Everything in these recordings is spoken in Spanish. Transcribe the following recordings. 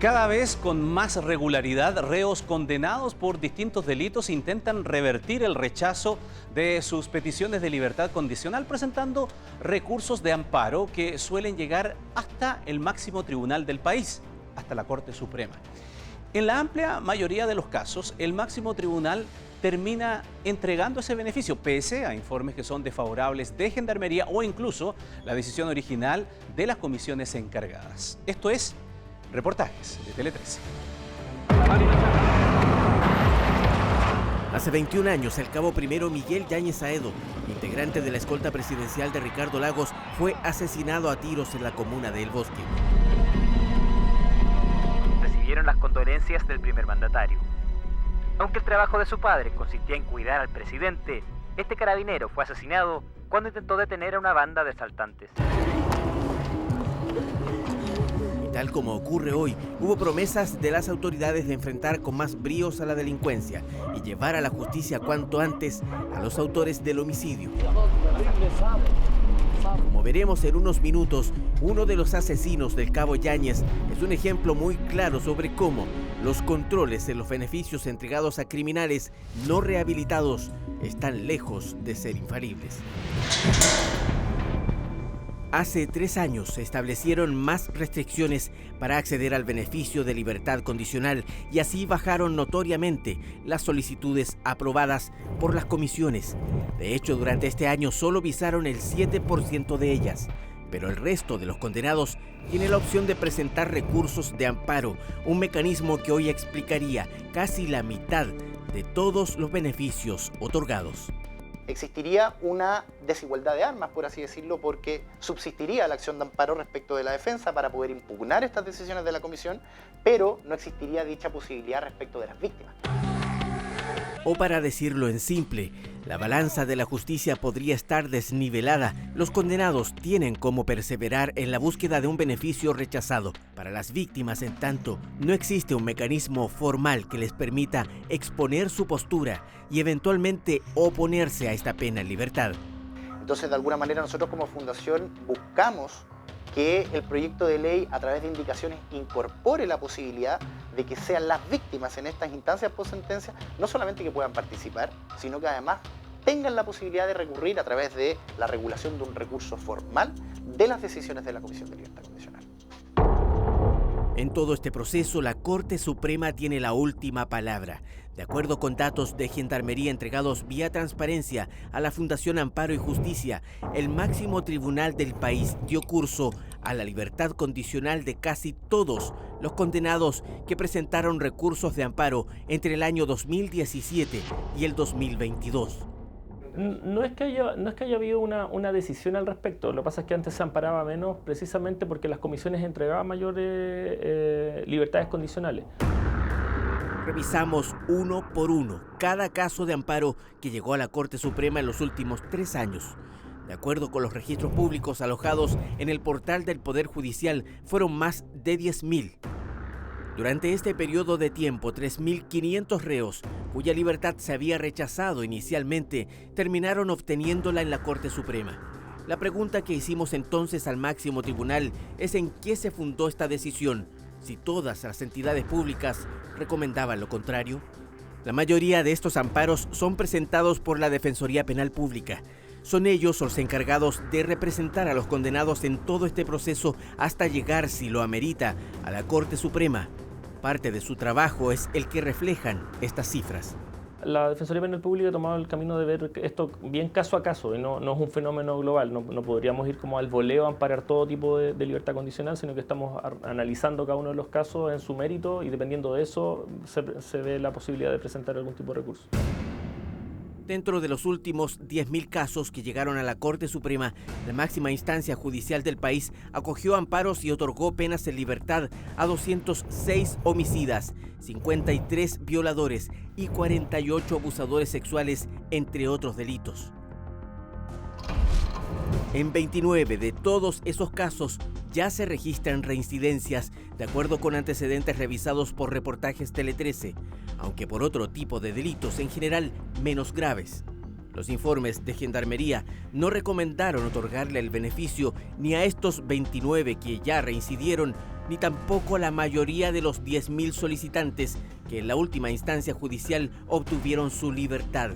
Cada vez con más regularidad, reos condenados por distintos delitos intentan revertir el rechazo de sus peticiones de libertad condicional presentando recursos de amparo que suelen llegar hasta el máximo tribunal del país, hasta la Corte Suprema. En la amplia mayoría de los casos, el máximo tribunal termina entregando ese beneficio, pese a informes que son desfavorables de Gendarmería o incluso la decisión original de las comisiones encargadas. Esto es Reportajes de Tele 13. Hace 21 años, el cabo primero Miguel Yáñez Aedo, integrante de la escolta presidencial de Ricardo Lagos, fue asesinado a tiros en la comuna de El Bosque. Recibieron las condolencias del primer mandatario. Aunque el trabajo de su padre consistía en cuidar al presidente, este carabinero fue asesinado cuando intentó detener a una banda de asaltantes. Tal como ocurre hoy, hubo promesas de las autoridades de enfrentar con más bríos a la delincuencia y llevar a la justicia cuanto antes a los autores del homicidio. Como veremos en unos minutos, uno de los asesinos del cabo Yáñez es un ejemplo muy claro sobre cómo los controles en los beneficios entregados a criminales no rehabilitados están lejos de ser infalibles. Hace 3 años se establecieron más restricciones para acceder al beneficio de libertad condicional y así bajaron notoriamente las solicitudes aprobadas por las comisiones. De hecho, durante este año solo visaron el 7% de ellas, pero el resto de los condenados tiene la opción de presentar recursos de amparo, un mecanismo que hoy explicaría casi la mitad de todos los beneficios otorgados. Existiría una desigualdad de armas, por así decirlo, porque subsistiría la acción de amparo respecto de la defensa para poder impugnar estas decisiones de la comisión, pero no existiría dicha posibilidad respecto de las víctimas. O para decirlo en simple, la balanza de la justicia podría estar desnivelada. Los condenados tienen como perseverar en la búsqueda de un beneficio rechazado. Para las víctimas, en tanto, no existe un mecanismo formal que les permita exponer su postura y eventualmente oponerse a esta pena en libertad. Entonces, de alguna manera, nosotros como fundación buscamos que el proyecto de ley, a través de indicaciones, incorpore la posibilidad de que sean las víctimas en estas instancias post sentencia, no solamente que puedan participar, sino que además tengan la posibilidad de recurrir a través de la regulación de un recurso formal de las decisiones de la Comisión de Libertad Condicional. En todo este proceso, la Corte Suprema tiene la última palabra. De acuerdo con datos de Gendarmería entregados vía transparencia a la Fundación Amparo y Justicia, el máximo tribunal del país dio curso a la libertad condicional de casi todos los condenados que presentaron recursos de amparo entre el año 2017 y el 2022. No es que haya habido una decisión al respecto. Lo que pasa es que antes se amparaba menos precisamente porque las comisiones entregaban mayores libertades condicionales. Revisamos uno por uno cada caso de amparo que llegó a la Corte Suprema en los últimos 3 años. De acuerdo con los registros públicos alojados en el portal del Poder Judicial, fueron más de 10.000. Durante este periodo de tiempo, 3.500 reos, cuya libertad se había rechazado inicialmente, terminaron obteniéndola en la Corte Suprema. La pregunta que hicimos entonces al máximo tribunal es en qué se fundó esta decisión, si todas las entidades públicas recomendaban lo contrario. La mayoría de estos amparos son presentados por la Defensoría Penal Pública. Son ellos los encargados de representar a los condenados en todo este proceso hasta llegar, si lo amerita, a la Corte Suprema. Parte de su trabajo es el que reflejan estas cifras. La Defensoría Penal Pública ha tomado el camino de ver esto bien caso a caso, y no es un fenómeno global. No podríamos ir como al voleo a amparar todo tipo de libertad condicional, sino que estamos analizando cada uno de los casos en su mérito y dependiendo de eso se ve la posibilidad de presentar algún tipo de recurso. Dentro de los últimos 10.000 casos que llegaron a la Corte Suprema, la máxima instancia judicial del país acogió amparos y otorgó penas en libertad a 206 homicidas, 53 violadores y 48 abusadores sexuales, entre otros delitos. En 29 de todos esos casos ya se registran reincidencias, de acuerdo con antecedentes revisados por Reportajes Tele 13, aunque por otro tipo de delitos en general menos graves. Los informes de Gendarmería no recomendaron otorgarle el beneficio ni a estos 29 que ya reincidieron, ni tampoco la mayoría de los 10.000 solicitantes que en la última instancia judicial obtuvieron su libertad.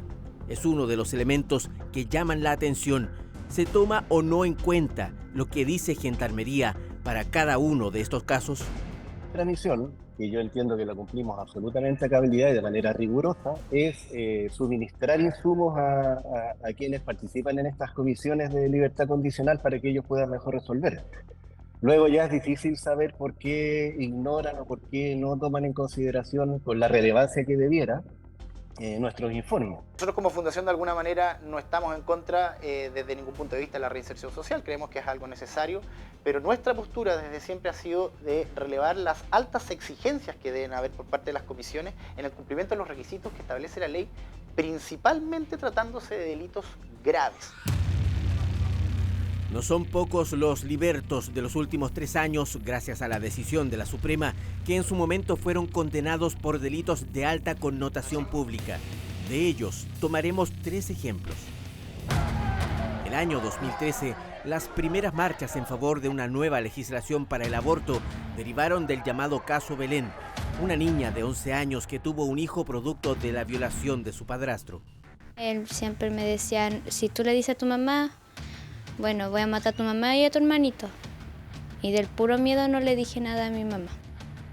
Es uno de los elementos que llaman la atención. ¿Se toma o no en cuenta lo que dice Gendarmería para cada uno de estos casos? Nuestra misión, que yo entiendo que la cumplimos absolutamente a cabalidad y de manera rigurosa, es suministrar insumos a quienes participan en estas comisiones de libertad condicional para que ellos puedan mejor resolver. Luego ya es difícil saber por qué ignoran o por qué no toman en consideración con la relevancia que debiera nuestros informes. Nosotros como fundación de alguna manera no estamos en contra desde ningún punto de vista de la reinserción social, creemos que es algo necesario, pero nuestra postura desde siempre ha sido de relevar las altas exigencias que deben haber por parte de las comisiones en el cumplimiento de los requisitos que establece la ley, principalmente tratándose de delitos graves. No son pocos los libertos de los últimos 3 años, gracias a la decisión de la Suprema, que en su momento fueron condenados por delitos de alta connotación pública. De ellos, tomaremos 3 ejemplos. El año 2013, las primeras marchas en favor de una nueva legislación para el aborto derivaron del llamado caso Belén, una niña de 11 años que tuvo un hijo producto de la violación de su padrastro. Él siempre me decía, si tú le dices a tu mamá, bueno, voy a matar a tu mamá y a tu hermanito. Y del puro miedo no le dije nada a mi mamá.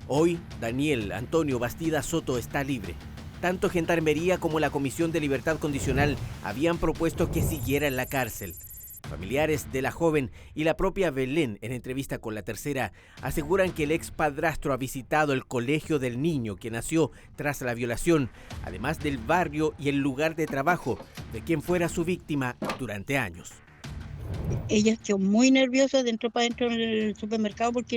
Hoy, Daniel Antonio Bastida Soto está libre. Tanto Gendarmería como la Comisión de Libertad Condicional habían propuesto que siguiera en la cárcel. Familiares de la joven y la propia Belén, en entrevista con La Tercera, aseguran que el ex padrastro ha visitado el colegio del niño que nació tras la violación, además del barrio y el lugar de trabajo de quien fuera su víctima durante años. Ella quedó muy nerviosa para dentro del supermercado porque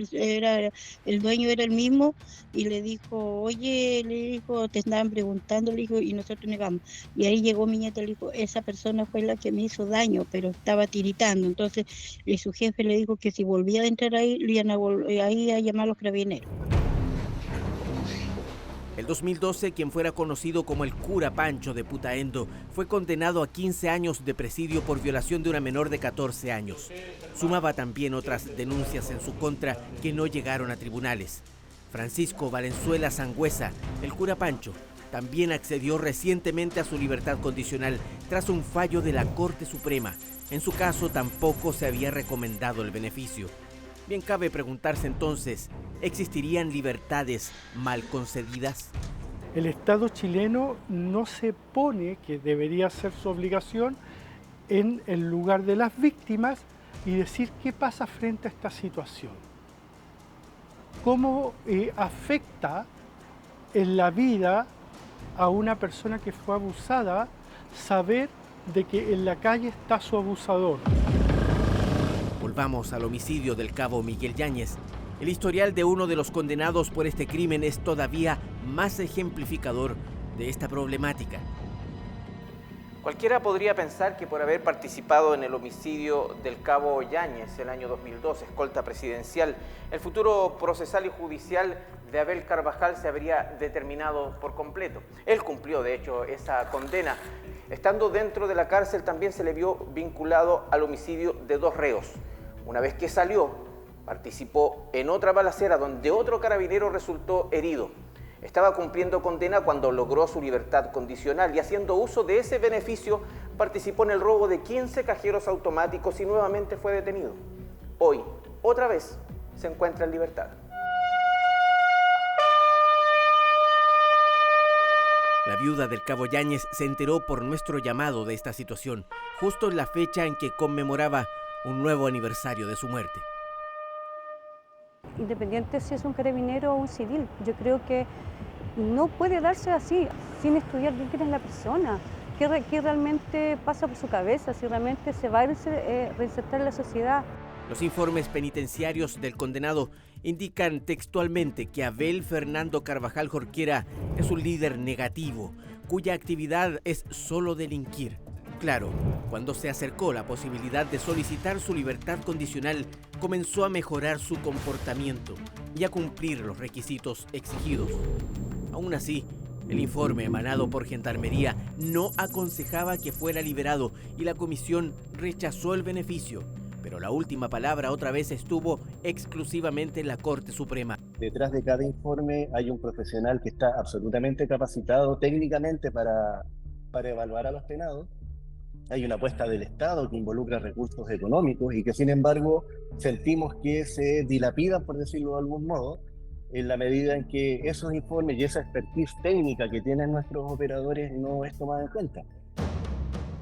el dueño era el mismo y le dijo, oye, le dijo, te estaban preguntando, le dijo, y nosotros negamos. Y ahí llegó mi nieta, le dijo, esa persona fue la que me hizo daño, pero estaba tiritando. Entonces su jefe le dijo que si volvía a entrar ahí, le iban a llamar a los carabineros. El 2012, quien fuera conocido como el cura Pancho de Putaendo, fue condenado a 15 años de presidio por violación de una menor de 14 años. Sumaba también otras denuncias en su contra que no llegaron a tribunales. Francisco Valenzuela Sangüesa, el cura Pancho, también accedió recientemente a su libertad condicional tras un fallo de la Corte Suprema. En su caso tampoco se había recomendado el beneficio. Bien cabe preguntarse entonces, ¿existirían libertades mal concedidas? El Estado chileno no se pone, que debería ser su obligación, en el lugar de las víctimas y decir qué pasa frente a esta situación. ¿Cómo afecta en la vida a una persona que fue abusada saber de que en la calle está su abusador? Volvamos al homicidio del cabo Miguel Yáñez. El historial de uno de los condenados por este crimen es todavía más ejemplificador de esta problemática. Cualquiera podría pensar que por haber participado en el homicidio del cabo Yáñez el año 2002, escolta presidencial, el futuro procesal y judicial de Abel Carvajal se habría determinado por completo. Él cumplió, de hecho, esa condena. Estando dentro de la cárcel también se le vio vinculado al homicidio de 2 reos. Una vez que salió, participó en otra balacera donde otro carabinero resultó herido. Estaba cumpliendo condena cuando logró su libertad condicional y haciendo uso de ese beneficio participó en el robo de 15 cajeros automáticos y nuevamente fue detenido. Hoy, otra vez, se encuentra en libertad. La viuda del cabo Yáñez se enteró por nuestro llamado de esta situación, justo en la fecha en que conmemoraba un nuevo aniversario de su muerte. Independiente si es un carabinero o un civil, yo creo que no puede darse así, sin estudiar bien quién es la persona, qué realmente pasa por su cabeza, si realmente se va a reinsertar en la sociedad. Los informes penitenciarios del condenado indican textualmente que Abel Fernando Carvajal Jorquera es un líder negativo, cuya actividad es solo delinquir. Claro, cuando se acercó la posibilidad de solicitar su libertad condicional, comenzó a mejorar su comportamiento y a cumplir los requisitos exigidos. Aún así, el informe emanado por Gendarmería no aconsejaba que fuera liberado y la comisión rechazó el beneficio. Pero la última palabra otra vez estuvo exclusivamente en la Corte Suprema. Detrás de cada informe hay un profesional que está absolutamente capacitado técnicamente para evaluar a los penados. Hay una apuesta del Estado que involucra recursos económicos y que sin embargo sentimos que se dilapidan, por decirlo de algún modo, en la medida en que esos informes y esa expertise técnica que tienen nuestros operadores no es tomada en cuenta.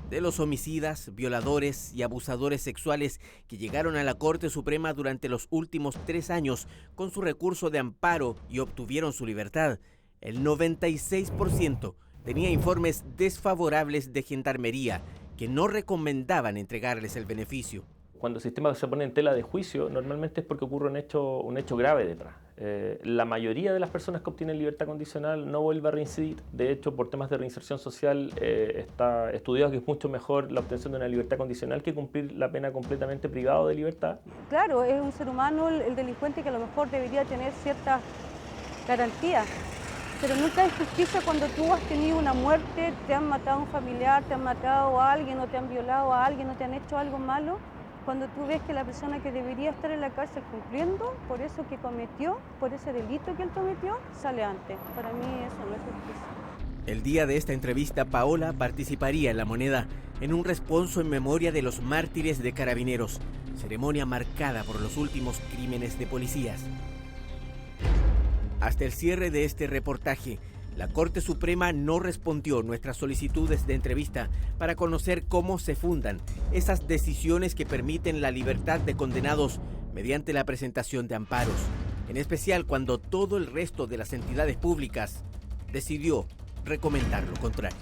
De los homicidas, violadores y abusadores sexuales que llegaron a la Corte Suprema durante los últimos 3 años con su recurso de amparo y obtuvieron su libertad, el 96% tenía informes desfavorables de Gendarmería que no recomendaban entregarles el beneficio. Cuando el sistema se pone en tela de juicio, normalmente es porque ocurre un hecho grave detrás. La mayoría de las personas que obtienen libertad condicional no vuelve a reincidir. De hecho, por temas de reinserción social, está estudiado que es mucho mejor la obtención de una libertad condicional que cumplir la pena completamente privado de libertad. Claro, es un ser humano el delincuente que a lo mejor debería tener ciertas garantías. Pero nunca es justicia cuando tú has tenido una muerte, te han matado a un familiar, te han matado a alguien o te han violado a alguien o te han hecho algo malo. Cuando tú ves que la persona que debería estar en la cárcel cumpliendo por eso que cometió, por ese delito que él cometió, sale antes. Para mí eso no es justicia. El día de esta entrevista, Paola participaría en La Moneda en un responso en memoria de los mártires de Carabineros, ceremonia marcada por los últimos crímenes de policías. Hasta el cierre de este reportaje, la Corte Suprema no respondió nuestras solicitudes de entrevista para conocer cómo se fundan esas decisiones que permiten la libertad de condenados mediante la presentación de amparos, en especial cuando todo el resto de las entidades públicas decidió recomendar lo contrario.